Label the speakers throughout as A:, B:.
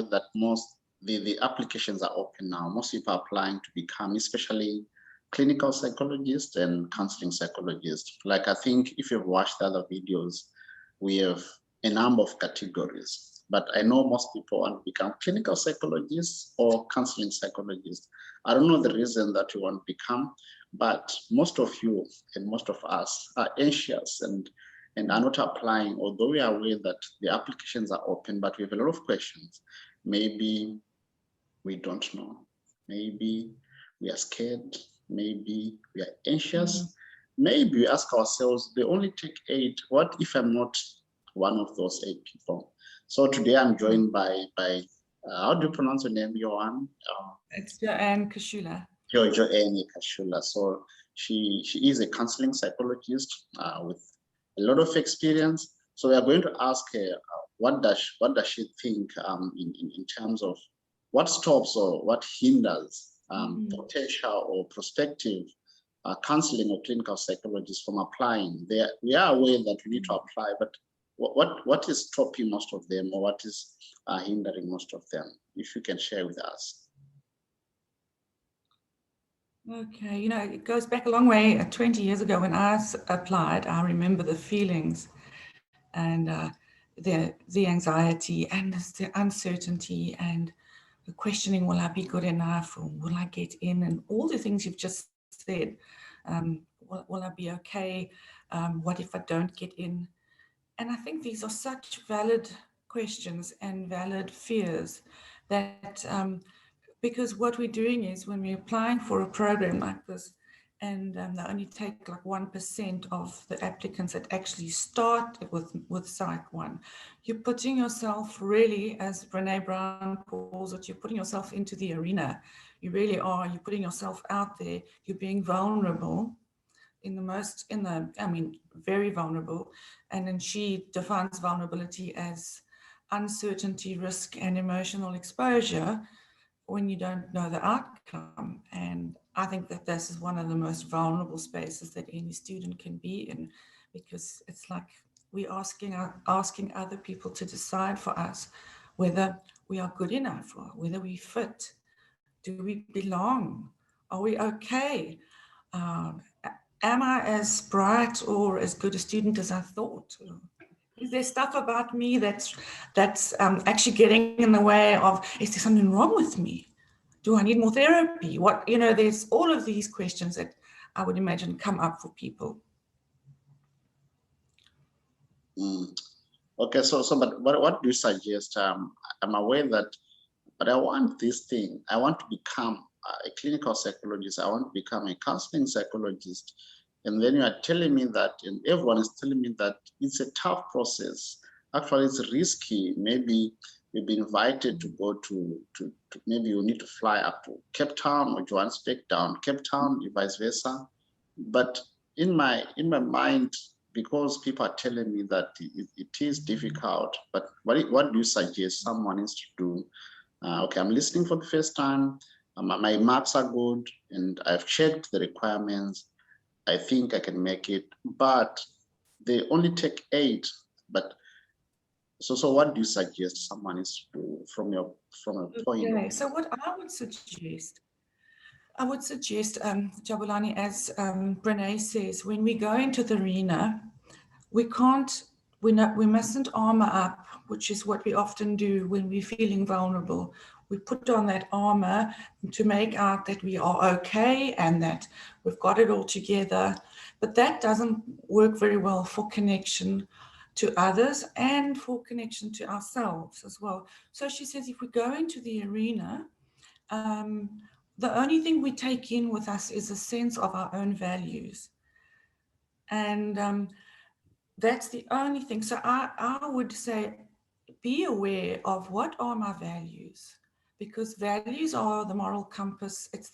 A: that most the applications are open now. Most people are applying to become, especially clinical psychologists and counseling psychologists. Like, I think if you've watched the other videos, we have a number of categories. But I know most people want to become clinical psychologists or counseling psychologists. I don't know the reason that you want to become, but most of you and most of us are anxious and are not applying, although we are aware that the applications are open, but we have a lot of questions. Maybe we don't know. Maybe we are scared. Maybe we are anxious. Maybe we ask ourselves, they only take 8. What if I'm not one of those 8 people? So today I'm joined by how do you pronounce your name, Joanne?
B: It's Joanne Kashula.
A: Joanne Kashula. So she is a counseling psychologist with a lot of experience. So we are going to ask her what does she think in terms of what stops or what hinders potential or prospective counseling or clinical psychologists from applying. We are aware that we need to apply, but what is stopping most of them, or what is hindering most of them? If you can share with us.
B: Okay, you know, it goes back a long way. 20 years ago when I applied, I remember the feelings and the anxiety and the uncertainty and the questioning, will I be good enough, or will I get in, and all the things you've just said. Will I be okay? What if I don't get in? And I think these are such valid questions and valid fears that because what we're doing is when we're applying for a program like this, and they only take like 1% of the applicants that actually start with Psych 1, you're putting yourself really, as Brene Brown calls it, you're putting yourself into the arena. You really are. You're putting yourself out there. You're being vulnerable. Very vulnerable. And then she defines vulnerability as uncertainty, risk, and emotional exposure when you don't know the outcome. And I think that this is one of the most vulnerable spaces that any student can be in, because it's like we're asking other people to decide for us whether we are good enough, or whether we fit. Do we belong? Are we okay? Am I as bright or as good a student as I thought? Is there stuff about me that's actually getting in the way of, is there something wrong with me? Do I need more therapy? There's all of these questions that I would imagine come up for people.
A: Okay, but what do you suggest? I'm aware that, but I want this thing. I want to become a clinical psychologist. I want to become a counseling psychologist. And then you are telling me that, and everyone is telling me that it's a tough process. Actually, it's risky. Maybe you've been invited to go to maybe you need to fly up to Cape Town, or Johannesburg down Cape Town, vice versa. But in my mind, because people are telling me that it is difficult, but what do you suggest someone needs to do? Okay, I'm listening for the first time. My marks are good, and I've checked the requirements. I think I can make it, but they only take 8. But so what do you suggest someone needs to do from a point?
B: Okay, so what I would suggest, Jabulani, as Brene says, when we go into the arena, we mustn't armor up, which is what we often do when we're feeling vulnerable. We put on that armor to make out that we are okay and that we've got it all together. But that doesn't work very well for connection to others and for connection to ourselves as well. So she says, if we go into the arena, the only thing we take in with us is a sense of our own values. And that's the only thing. So I would say, be aware of what are my values, because values are the moral compass. It's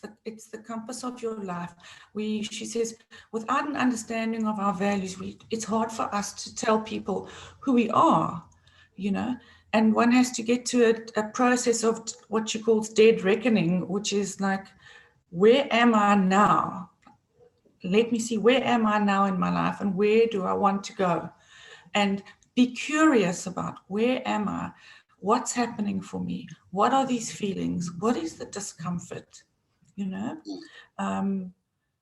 B: the compass of your life. She says, without an understanding of our values, it's hard for us to tell people who we are, and one has to get to a process of what she calls dead reckoning, which is like, where am I now? Let me see, where am I now in my life, and where do I want to go? And be curious about, where am I? what's happening for me? What are these feelings? What is the discomfort? You know,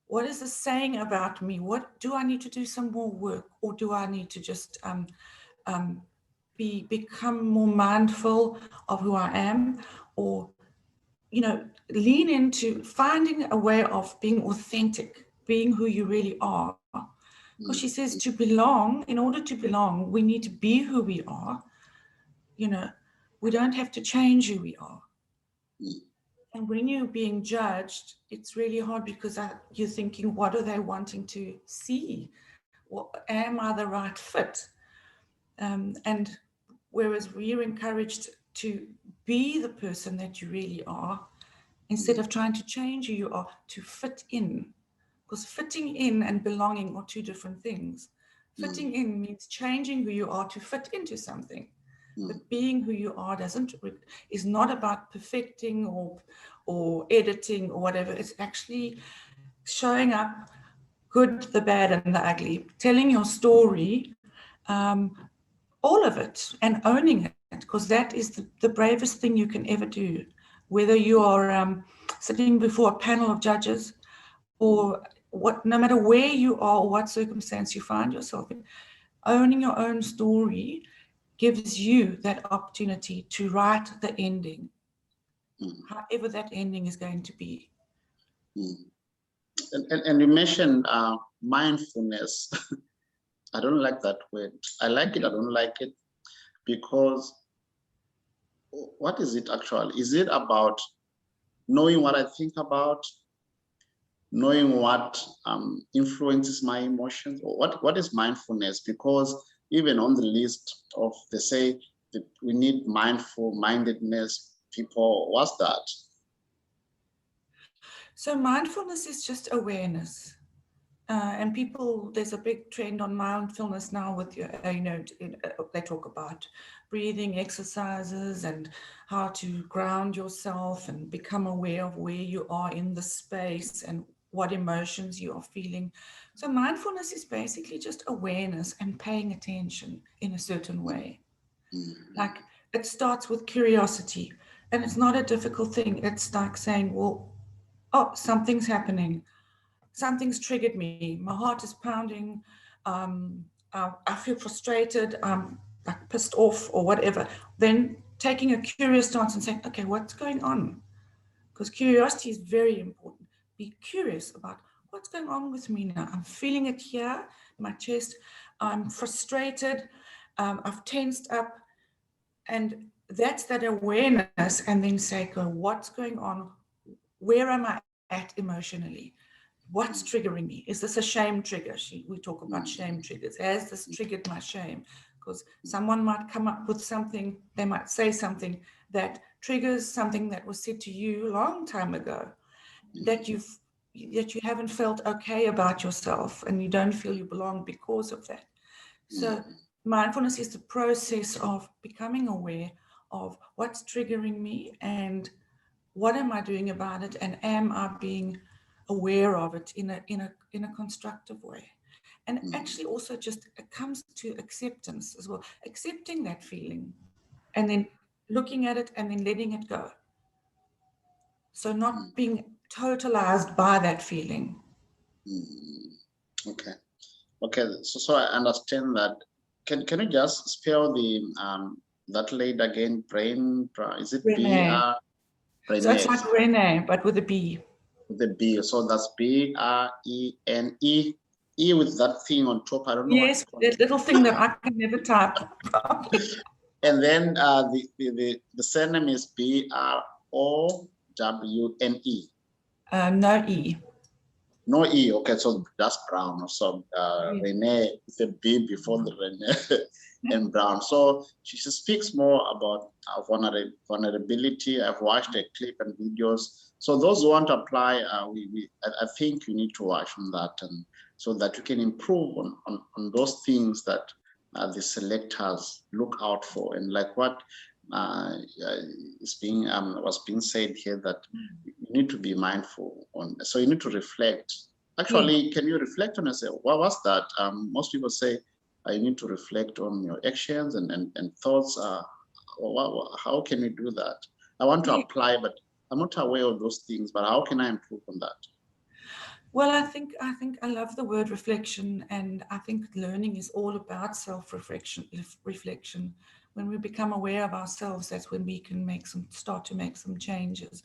B: what is this saying about me? What do I need to do some more work, or do I need to just become more mindful of who I am, or lean into finding a way of being authentic, being who you really are. Because she says to belong, in order to belong, we need to be who we are. We don't have to change who we are. And when you're being judged, it's really hard because you're thinking, what are they wanting to see? Am I the right fit? And whereas we're encouraged to be the person that you really are, instead of trying to change who you are, to fit in. Because fitting in and belonging are two different things. Fitting in means changing who you are to fit into something. But being who you are is not about perfecting or editing or whatever. It's actually showing up good, the bad, and the ugly, telling your story, all of it, and owning it, because that is the bravest thing you can ever do. Whether you are sitting before a panel of judges, or no matter where you are or what circumstance you find yourself in, owning your own story gives you that opportunity to write the ending, however that ending is going to be.
A: And you mentioned mindfulness. I don't like that word. I like it, I don't like it, because what is it actually? Is it about knowing what I think about, knowing what influences my emotions, or what is mindfulness? Because even on the list of, they say that we need mindful-mindedness people. What's that?
B: So mindfulness is just awareness. And there's a big trend on mindfulness now with, they talk about breathing exercises and how to ground yourself and become aware of where you are in the space and what emotions you are feeling. So mindfulness is basically just awareness and paying attention in a certain way. Like, it starts with curiosity, and it's not a difficult thing. It's like saying, well, oh, something's happening. Something's triggered me. My heart is pounding. I feel frustrated. I'm like pissed off or whatever. Then taking a curious stance and saying, okay, what's going on? Because curiosity is very important. Be curious about what's going on with me now. I'm feeling it here in my chest. I'm frustrated. I've tensed up. And that's that awareness. And then say, what's going on? Where am I at emotionally? What's triggering me? Is this a shame trigger? We talk about shame triggers. Has this triggered my shame? Because someone might come up with something, they might say something that triggers something that was said to you a long time ago, that you haven't felt okay about yourself, and you don't feel you belong because of that. So mindfulness is the process of becoming aware of what's triggering me and what am I doing about it, and am I being aware of it in a constructive way. And actually also just it comes to acceptance as well, accepting that feeling and then looking at it and then letting it go. So not being totalized by that feeling.
A: Okay, so I understand that. Can you just spell the that lady again? Is it
B: Renee.
A: Renee?
B: So it's like Renee, but with a B.
A: With the B, so that's BRENE. E with that thing on top. I don't know.
B: Yes, that little thing that I can never type.
A: And then the surname is BROWNE.
B: No E.
A: No E. Okay, so that's Brown. So Renee with a B before the Renee and Brown. So she speaks more about vulnerability. I've watched a clip and videos. So those who want to apply, I think you need to watch on that, and so that you can improve on those things that the selectors look out for, and like what was being said here, that you need to be mindful on. So you need to reflect. Actually, can you reflect on yourself? What was that? Most people say you need to reflect on your actions and thoughts. how can we do that? I want to
B: Yeah.
A: apply, but I'm not aware of those things. But how can I improve on that?
B: Well, I love the word reflection, and I think learning is all about self-reflection. When we become aware of ourselves, that's when we can start to make some changes.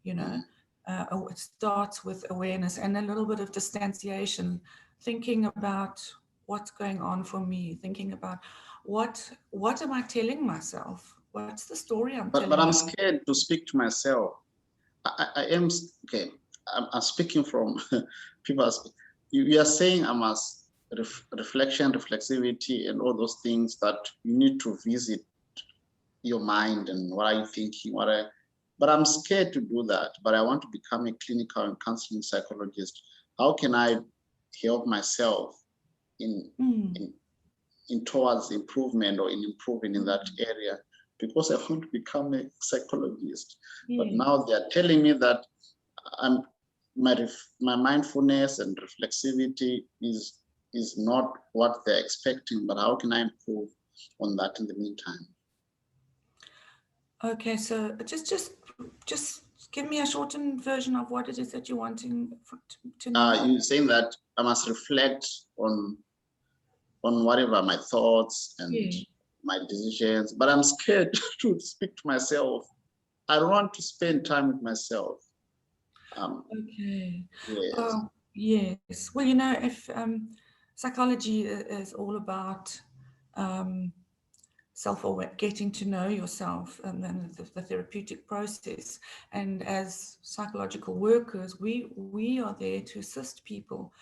B: You know, it starts with awareness and a little bit of distanciation, thinking about what's going on for me, thinking about what am I telling myself? What's the story I'm
A: But
B: telling
A: I'm
B: myself?
A: scared to speak to myself. I am okay. I'm speaking from people. You are saying I must reflection, reflexivity, and all those things that you need to visit your mind and what are you thinking, but I'm scared to do that. But I want to become a clinical and counseling psychologist. How can I help myself in
B: Mm,
A: in, in towards improvement or in improving in that area? Because I want to become a psychologist. But
B: yeah.
A: now they are telling me that I'm my mindfulness and reflexivity is not what they're expecting. But how can I improve on that in the meantime?
B: Okay, so just give me a shortened version of what it is that you're wanting to know.
A: You're saying that I must reflect on whatever my thoughts and
B: Yeah.
A: my decisions, but I'm scared to speak to myself. I don't want to spend time with myself. Um,
B: Okay.
A: yes.
B: Oh, yes. Well, you know, if psychology is all about um, self-aware, getting to know yourself, and then the therapeutic process. And as psychological workers, we are there to assist people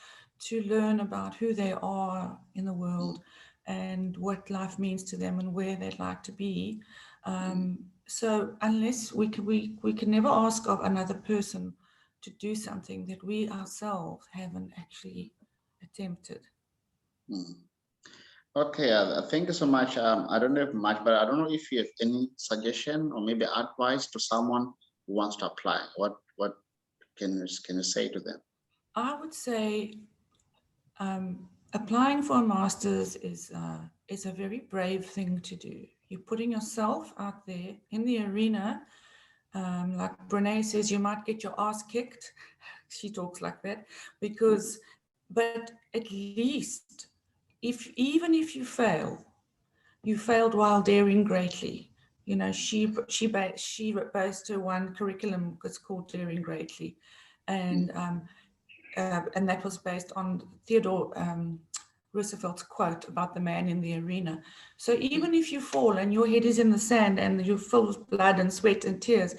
B: to learn about who they are in the
A: Mm,
B: world and what life means to them and where they'd like to be.
A: mm,
B: So unless we can never ask of another person to do something that we ourselves haven't actually attempted.
A: mm. Okay, thank you so much. I don't have much, but I don't know if you have any suggestion or maybe advice to someone who wants to apply. What can you say to them?
B: I would say applying for a master's is a very brave thing to do. You're putting yourself out there in the arena. Like Brene says, you might get your ass kicked. She talks like that because, but at least even if you failed while daring greatly. You know, she based her one curriculum was called Daring Greatly,
A: Mm,
B: and that was based on Theodore Roosevelt's quote about the man in the arena. So
A: mm,
B: even if you fall and your head is in the sand and you're full of blood and sweat and tears,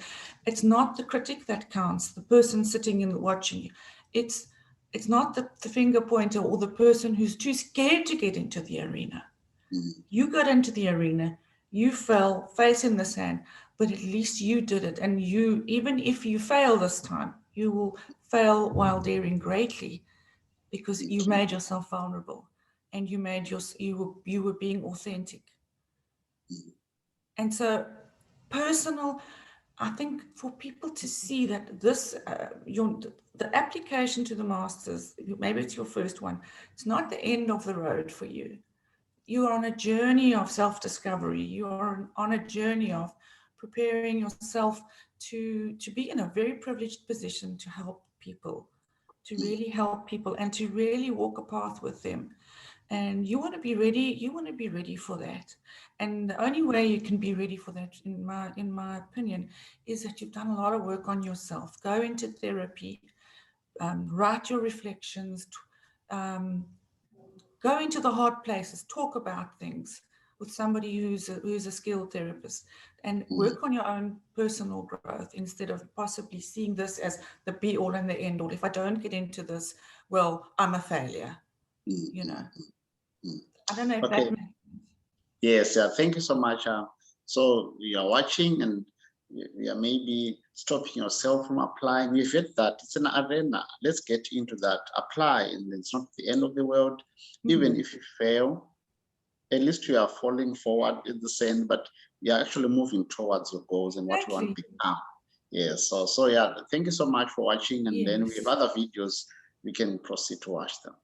B: it's not the critic that counts, the person sitting and watching you. It's it's not the finger pointer or the person who's too scared to get into the arena.
A: mm,
B: You got into the arena, you fell face in the sand, but at least you did it. And you, even if you fail this time, you will fail while daring greatly because you
A: okay.
B: made yourself vulnerable and you were being authentic.
A: Mm,
B: And so personal, I think for people to see that this, the application to the masters, maybe it's your first one, it's not the end of the road for you. You are on a journey of self-discovery. You are on a journey of preparing yourself to be in a very privileged position to help people, to
A: mm,
B: really help people and to really walk a path with them. And you want to be ready, you want to be ready for that. And the only way you can be ready for that, in my opinion, is that you've done a lot of work on yourself. Go into therapy, write your reflections, um, go into the hard places, talk about things with somebody who's a skilled therapist, and
A: mm,
B: work on your own personal growth instead of possibly seeing this as the be all and the end all. If I don't get into this, well, I'm a failure.
A: mm,
B: You know,
A: mm.
B: I don't know if
A: Okay.
B: that makes sense.
A: Yes, yeah, thank you so much. So you are watching and you are maybe stopping yourself from applying. We've heard that it's an arena. Let's get into that. Apply, and it's not the end of the world. Even
B: Mm,
A: if you fail, at least you are falling forward in the sand, but you're actually moving towards your goals and what you want
B: exactly.
A: to become. Yes, so yeah, thank you so much for watching. And then we have
B: Yes.
A: other videos. We can proceed to watch them.